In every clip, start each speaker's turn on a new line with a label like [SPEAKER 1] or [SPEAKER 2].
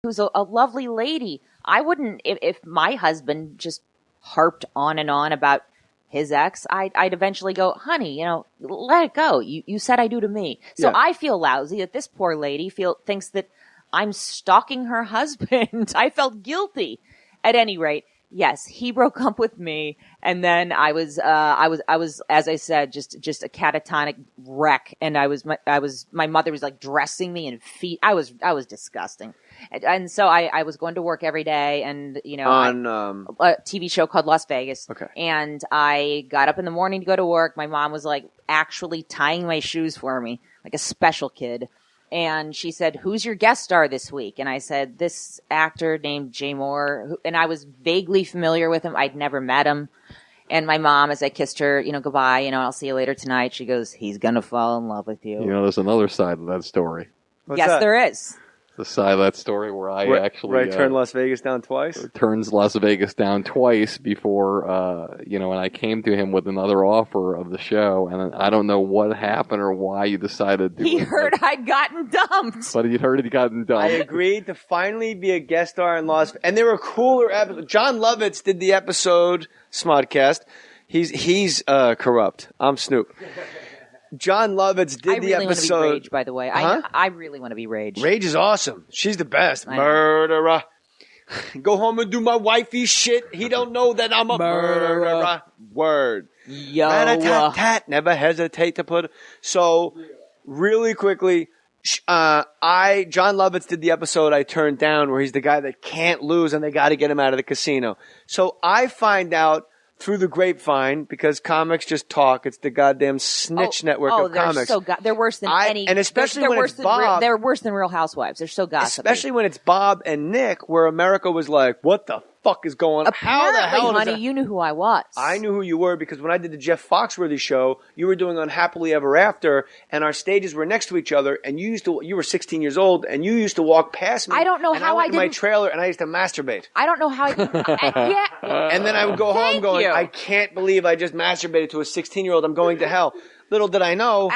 [SPEAKER 1] who's a lovely lady. I wouldn't, if my husband just harped on and on about his ex, I'd eventually go, honey, let it go. You said I do to me. So
[SPEAKER 2] Yeah.
[SPEAKER 1] I feel lousy that this poor lady thinks that I'm stalking her husband. I felt guilty. At any rate, yes, he broke up with me, and then I was, as I said, just a catatonic wreck. And my mother was like dressing me in feet. I was disgusting. And so I was going to work every day, and
[SPEAKER 2] on
[SPEAKER 1] a TV show called Las Vegas.
[SPEAKER 2] Okay.
[SPEAKER 1] And I got up in the morning to go to work. My mom was like actually tying my shoes for me, like a special kid. And she said, "Who's your guest star this week?" And I said, "This actor named Jay Mohr." And I was vaguely familiar with him. I'd never met him. And my mom, as I kissed her, goodbye, I'll see you later tonight, she goes, "He's going to fall in love with you."
[SPEAKER 3] There's another side of that story.
[SPEAKER 2] What's
[SPEAKER 1] yes,
[SPEAKER 2] that?
[SPEAKER 1] there is.
[SPEAKER 3] The side of that story where I
[SPEAKER 2] turned Las Vegas down twice?
[SPEAKER 3] Turns Las Vegas down twice before, and I came to him with another offer of the show, and I don't know what happened or why you decided to.
[SPEAKER 1] He heard I'd gotten dumped.
[SPEAKER 3] But he'd heard he'd gotten dumped.
[SPEAKER 2] I agreed to finally be a guest star in Las Vegas. And there were cooler episodes. John Lovitz did the episode, Smodcast. He's corrupt. I'm Snoop. John Lovitz did the episode. I really want to be
[SPEAKER 1] Rage, by the way.
[SPEAKER 2] Huh?
[SPEAKER 1] I really want to be Rage.
[SPEAKER 2] Rage is awesome. She's the best. Murderer. Go home and do my wifey shit. He don't know that I'm a murderer. Word.
[SPEAKER 1] Yo.
[SPEAKER 2] Rat-a-tat-tat. Never hesitate to put. So, really quickly, John Lovitz did the episode I turned down where he's the guy that can't lose and they got to get him out of the casino. So I find out through the grapevine, because comics just talk. It's the goddamn snitch network of comics.
[SPEAKER 1] They're worse than any.
[SPEAKER 2] And especially when it's Bob.
[SPEAKER 1] They're worse than Real Housewives. They're so gossipy.
[SPEAKER 2] Especially when it's Bob and Nick, where America was like, what the fuck is going on? How the hell
[SPEAKER 1] honey, you knew who I was.
[SPEAKER 2] I knew who you were because when I did the Jeff Foxworthy show, you were doing Unhappily Ever After, and our stages were next to each other, and you were 16 years old, and you used to walk past me.
[SPEAKER 1] I don't know how I did.
[SPEAKER 2] My trailer, and I used to masturbate.
[SPEAKER 1] I don't know how I did. Yeah.
[SPEAKER 2] And then I would go home going, I can't believe I just masturbated to a 16-year-old. I'm going to hell. Little did I know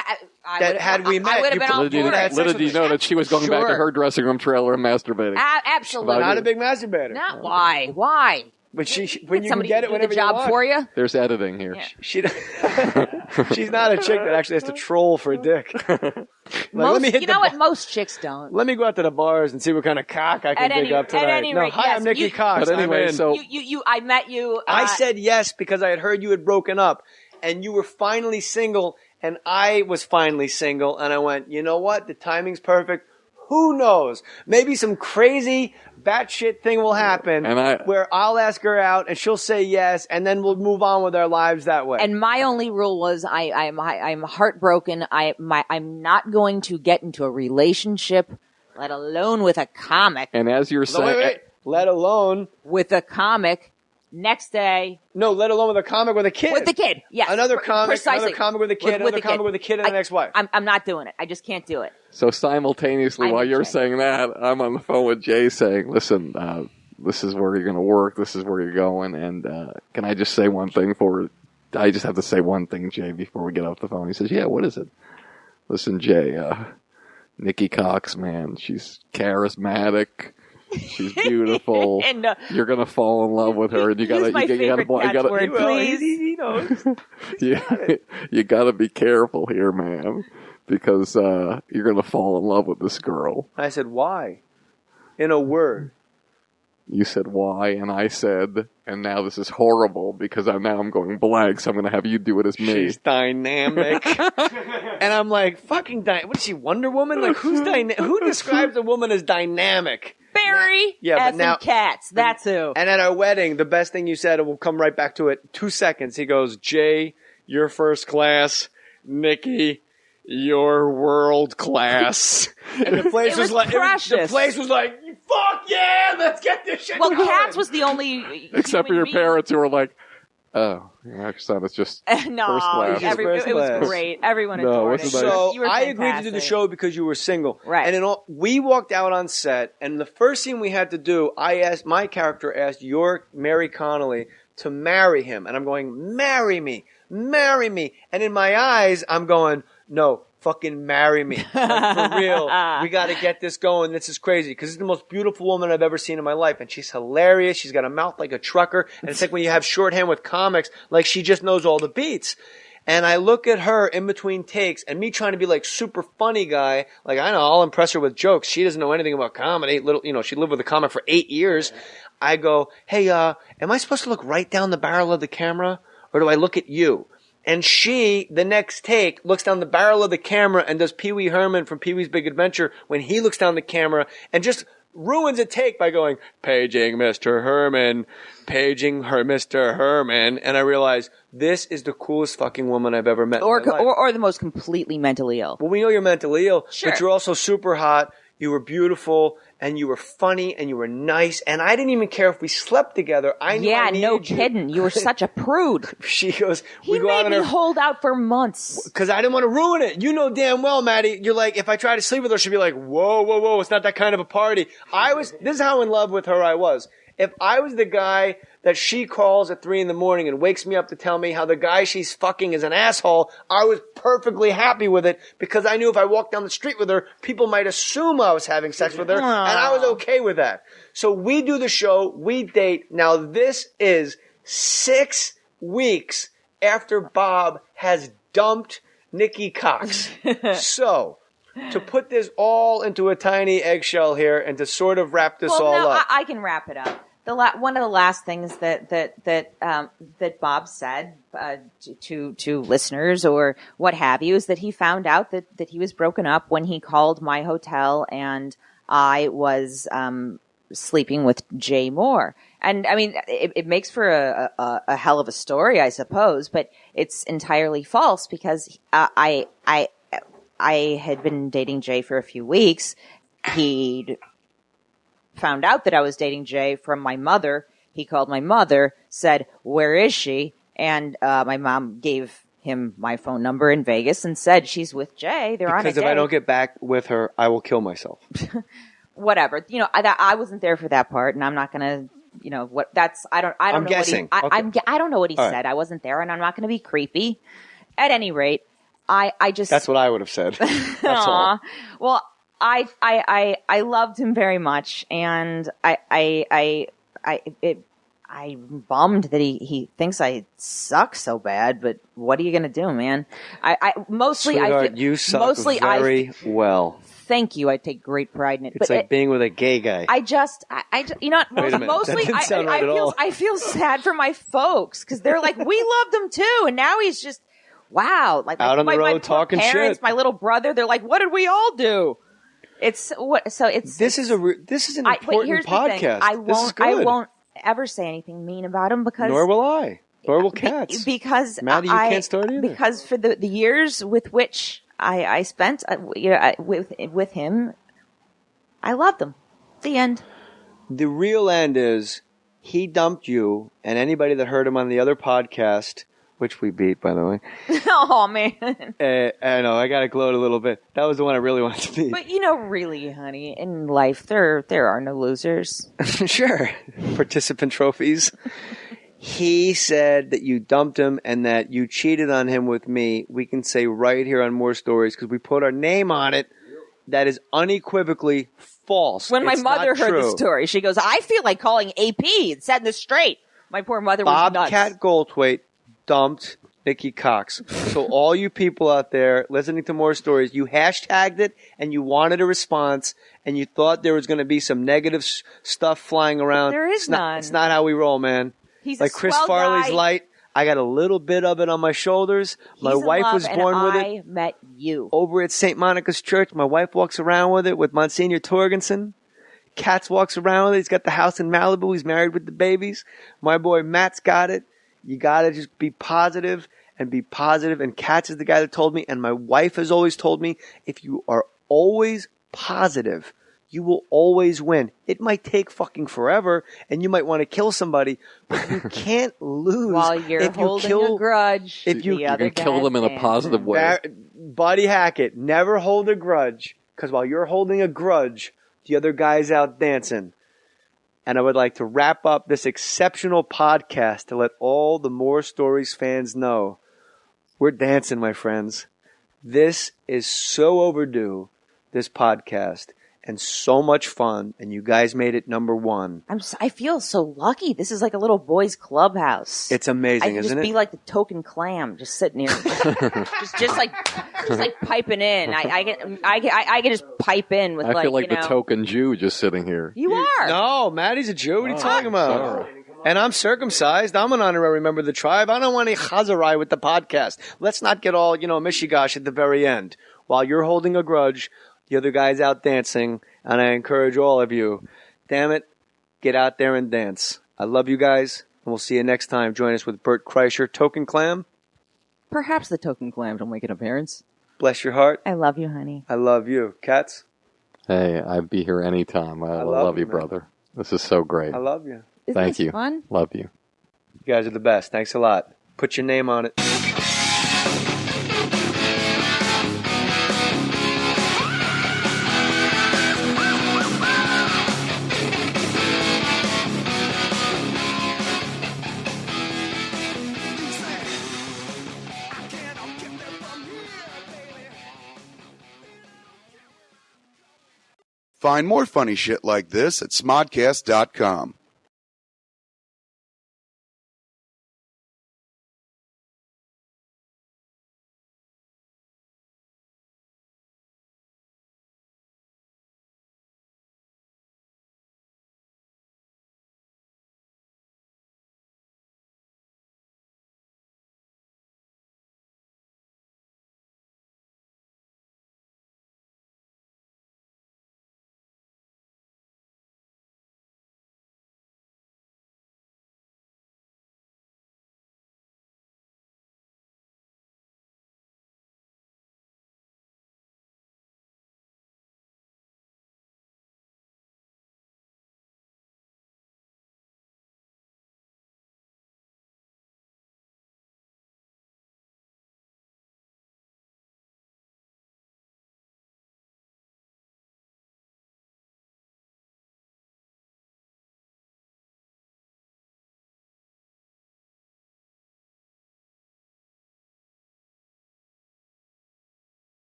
[SPEAKER 2] that had we met,
[SPEAKER 3] little did you know that she was going back to her dressing room trailer and masturbating.
[SPEAKER 1] Absolutely.
[SPEAKER 2] Not a big masturbator.
[SPEAKER 1] Not why? Why?
[SPEAKER 2] But when you can get it whenever
[SPEAKER 1] you want.
[SPEAKER 2] job
[SPEAKER 1] for you?
[SPEAKER 3] There's editing here.
[SPEAKER 2] Yeah. She's not a chick that actually has to troll for a dick.
[SPEAKER 1] Most chicks don't.
[SPEAKER 2] Let me go out to the bars and see what kind of cock I can dig up tonight.
[SPEAKER 1] At any rate,
[SPEAKER 2] hi, I'm Nikki Cox.
[SPEAKER 3] But anyway,
[SPEAKER 1] I met you.
[SPEAKER 2] I said yes because I had heard you had broken up and you were finally single and I was finally single and I went, you know what? The timing's perfect. Who knows? Maybe some crazy batshit thing will happen where I'll ask her out and she'll say yes, and then we'll move on with our lives that way.
[SPEAKER 1] And my only rule was I'm heartbroken. I'm not going to get into a relationship, let alone with a comic.
[SPEAKER 3] And as you're saying,
[SPEAKER 2] wait. Let alone
[SPEAKER 1] with a comic. Next day.
[SPEAKER 2] No, let alone with a comic with a kid.
[SPEAKER 1] With the kid, yes.
[SPEAKER 2] Another comic with a kid,
[SPEAKER 1] another
[SPEAKER 2] comic with a kid and an ex-wife.
[SPEAKER 1] I'm not doing it. I just can't do it.
[SPEAKER 3] So simultaneously, while you're saying that, I'm on the phone with Jay saying, listen, this is where you're going to work. This is where you're going. And can I just say one thing I just have to say one thing, Jay, before we get off the phone. He says, yeah, what is it? Listen, Jay, Nikki Cox, man, she's charismatic. She's beautiful. And, you're gonna fall in love with her, and you gotta
[SPEAKER 1] please.
[SPEAKER 2] He knows.
[SPEAKER 3] You gotta be careful here, man, because you're gonna fall in love with this girl.
[SPEAKER 2] I said, why? In a word.
[SPEAKER 3] You said why, and I said, and now this is horrible because I'm going blank, so I'm gonna have you do it as me.
[SPEAKER 2] She's dynamic. And I'm like, fucking what is she, Wonder Woman? Like, who describes a woman as dynamic?
[SPEAKER 1] Barry Katz. That's who.
[SPEAKER 2] And at our wedding, the best thing you said, and we'll come right back to it, 2 seconds. He goes, Jay, you're first class. Nikki, you're world class. And the place was like, the place was like, fuck yeah, let's get this shit going.
[SPEAKER 1] Katz was the only.
[SPEAKER 3] Except for your parents who were like, oh, your son is just first class.
[SPEAKER 1] It was great. Everyone adored it.
[SPEAKER 2] So I agreed to do the show because you were single.
[SPEAKER 1] Right.
[SPEAKER 2] And we walked out on set, and the first scene we had to do, my character asked Mary Connolly to marry him. And I'm going, marry me. And in my eyes, I'm going, no, fucking marry me. Like, for real. We got to get this going. This is crazy because it's the most beautiful woman I've ever seen in my life. And she's hilarious. She's got a mouth like a trucker. And it's like when you have shorthand with comics, like she just knows all the beats. And I look at her in between takes and me trying to be like super funny guy. Like, I know, I'll impress her with jokes. She doesn't know anything about comedy. She lived with a comic for 8 years. I go, hey, am I supposed to look right down the barrel of the camera or do I look at you? And she, the next take, looks down the barrel of the camera and does Pee Wee Herman from Pee Wee's Big Adventure when he looks down the camera and just ruins a take by going, paging Mr. Herman, paging her Mr. Herman. And I realize this is the coolest fucking woman I've ever met.
[SPEAKER 1] Or the most completely mentally ill.
[SPEAKER 2] Well, we know you're mentally ill,
[SPEAKER 1] sure.
[SPEAKER 2] But you're also super hot. You were beautiful, and you were funny, and you were nice, and I didn't even care if we slept together. I knew I needed
[SPEAKER 1] no kidding. You were such a prude.
[SPEAKER 2] She goes,
[SPEAKER 1] he made me hold out for months.
[SPEAKER 2] Because I didn't want to ruin it. You know damn well, Maddie, you're like, if I try to sleep with her, she'll be like, whoa, it's not that kind of a party. This is how in love with her I was. If I was the guy that she calls at 3 a.m. and wakes me up to tell me how the guy she's fucking is an asshole, I was perfectly happy with it because I knew if I walked down the street with her, people might assume I was having sex with her, and I was okay with that. So we do the show, we date. Now this is 6 weeks after Bob has dumped Nikki Cox. So, to put this all into a tiny eggshell here and to sort of wrap this all up.
[SPEAKER 1] I can wrap it up. One of the last things that Bob said to listeners or what have you is that he found out that he was broken up when he called my hotel and I was sleeping with Jay Mohr. And I mean, it makes for a hell of a story, I suppose, but it's entirely false because I had been dating Jay for a few weeks. He'd found out that I was dating Jay from my mother. He called my mother, said, where is she? And my mom gave him my phone number in Vegas and said, she's with Jay. They're on a date.
[SPEAKER 2] Because if I don't get back with her, I will kill myself.
[SPEAKER 1] Whatever. You know, I wasn't there for that part, and I'm not going to, I don't
[SPEAKER 2] I'm
[SPEAKER 1] know
[SPEAKER 2] guessing.
[SPEAKER 1] I don't know what he
[SPEAKER 2] All
[SPEAKER 1] said.
[SPEAKER 2] right.
[SPEAKER 1] I wasn't there, and I'm not going to be creepy. At any rate, I just.
[SPEAKER 2] That's what I would have said. That's all.
[SPEAKER 1] Well, I loved him very much, and I'm bummed that he thinks I suck so bad. But what are you gonna do, man?
[SPEAKER 2] Sweetheart, you suck very well.
[SPEAKER 1] Thank you. I take great pride in it.
[SPEAKER 2] It's like being with a gay guy.
[SPEAKER 1] I just, you know,
[SPEAKER 2] Wait a minute.
[SPEAKER 1] mostly
[SPEAKER 2] That didn't sound right at all.
[SPEAKER 1] I feel sad for my folks because they're like, we loved him too, and now he's just wow, like
[SPEAKER 2] out on the road
[SPEAKER 1] my
[SPEAKER 2] talking
[SPEAKER 1] parents,
[SPEAKER 2] shit.
[SPEAKER 1] My little brother, they're like, what did we all do? It's what? So it's
[SPEAKER 2] this is an important podcast.
[SPEAKER 1] I won't ever say anything mean about him because
[SPEAKER 2] nor will I. Nor will Katz.
[SPEAKER 1] Because
[SPEAKER 2] Maddie, you can't start either.
[SPEAKER 1] Because for the years with which I spent with him, I loved him. The end.
[SPEAKER 2] The real end is he dumped you, and anybody that heard him on the other podcast, which we beat, by the way.
[SPEAKER 1] Oh, man.
[SPEAKER 2] I know, I got to gloat a little bit. That was the one I really wanted to beat.
[SPEAKER 1] But, you know, really, honey, in life, there are no losers.
[SPEAKER 2] Sure. Participant trophies. He said that you dumped him and that you cheated on him with me. We can say right here on More Stories, because we put our name on it, that is unequivocally false.
[SPEAKER 1] When my mother heard
[SPEAKER 2] true.
[SPEAKER 1] the story, she goes, I feel like calling AP and setting this straight. My poor mother was nuts.
[SPEAKER 2] Bobcat Goldthwait dumped Nikki Cox. So all you people out there listening to More Stories, you hashtagged it and you wanted a response and you thought there was going to be some negative stuff flying around.
[SPEAKER 1] There is none.
[SPEAKER 2] It's not how we roll, man.
[SPEAKER 1] He's
[SPEAKER 2] like
[SPEAKER 1] a
[SPEAKER 2] Chris
[SPEAKER 1] swell
[SPEAKER 2] Farley's
[SPEAKER 1] guy.
[SPEAKER 2] light. I got a little bit of it on my shoulders. My
[SPEAKER 1] He's in
[SPEAKER 2] wife
[SPEAKER 1] love,
[SPEAKER 2] was born
[SPEAKER 1] and
[SPEAKER 2] with it.
[SPEAKER 1] I met you.
[SPEAKER 2] Over at St. Monica's Church, my wife walks around with it with Monsignor Torgensen. Katz walks around with it. He's got the house in Malibu. He's married with the babies. My boy Matt's got it. You got to just be positive and be positive. And Katz is the guy that told me, and my wife has always told me, if you are always positive, you will always win. It might take fucking forever, and you might want to kill somebody, but you can't lose.
[SPEAKER 1] While you're holding a grudge.
[SPEAKER 2] If you
[SPEAKER 3] can kill them in a positive way.
[SPEAKER 2] Buddy Hackett, never hold a grudge, because while you're holding a grudge, the other guy's out dancing. And I would like to wrap up this exceptional podcast to let all the More Stories fans know we're dancing, my friends. This is so overdue, this podcast, and so much fun, and you guys made it number one.
[SPEAKER 1] I feel so lucky. This is like a little boys' clubhouse.
[SPEAKER 2] It's amazing,
[SPEAKER 1] I could
[SPEAKER 2] isn't
[SPEAKER 1] just
[SPEAKER 2] it?
[SPEAKER 1] be like the token clam, just sitting here, just like piping in. I can just pipe in with
[SPEAKER 3] I feel like
[SPEAKER 1] you
[SPEAKER 3] the
[SPEAKER 1] know,
[SPEAKER 3] token Jew just sitting here.
[SPEAKER 1] You are.
[SPEAKER 2] No, Maddie's a Jew. What are you talking about?
[SPEAKER 3] sorry.
[SPEAKER 2] And I'm circumcised. I'm an honorary member of the tribe. I don't want any chazarai with the podcast. Let's not get all, mishigash at the very end. While you're holding a grudge, the other guy's out dancing, and I encourage all of you, damn it, get out there and dance. I love you guys, and we'll see you next time. Join us with Bert Kreischer, Token Clam.
[SPEAKER 1] Perhaps the token clam will make an appearance.
[SPEAKER 2] Bless your heart.
[SPEAKER 1] I love you, honey.
[SPEAKER 2] I love you. Katz,
[SPEAKER 3] Hey, I'd be here anytime. I love you,
[SPEAKER 2] man.
[SPEAKER 3] brother. This is so great.
[SPEAKER 2] I love you.
[SPEAKER 1] Isn't
[SPEAKER 3] Thank
[SPEAKER 1] this
[SPEAKER 3] you.
[SPEAKER 1] fun?
[SPEAKER 3] Love you.
[SPEAKER 2] You guys are the best. Thanks a lot. Put your name on it.
[SPEAKER 4] Find more funny shit like this at smodcast.com.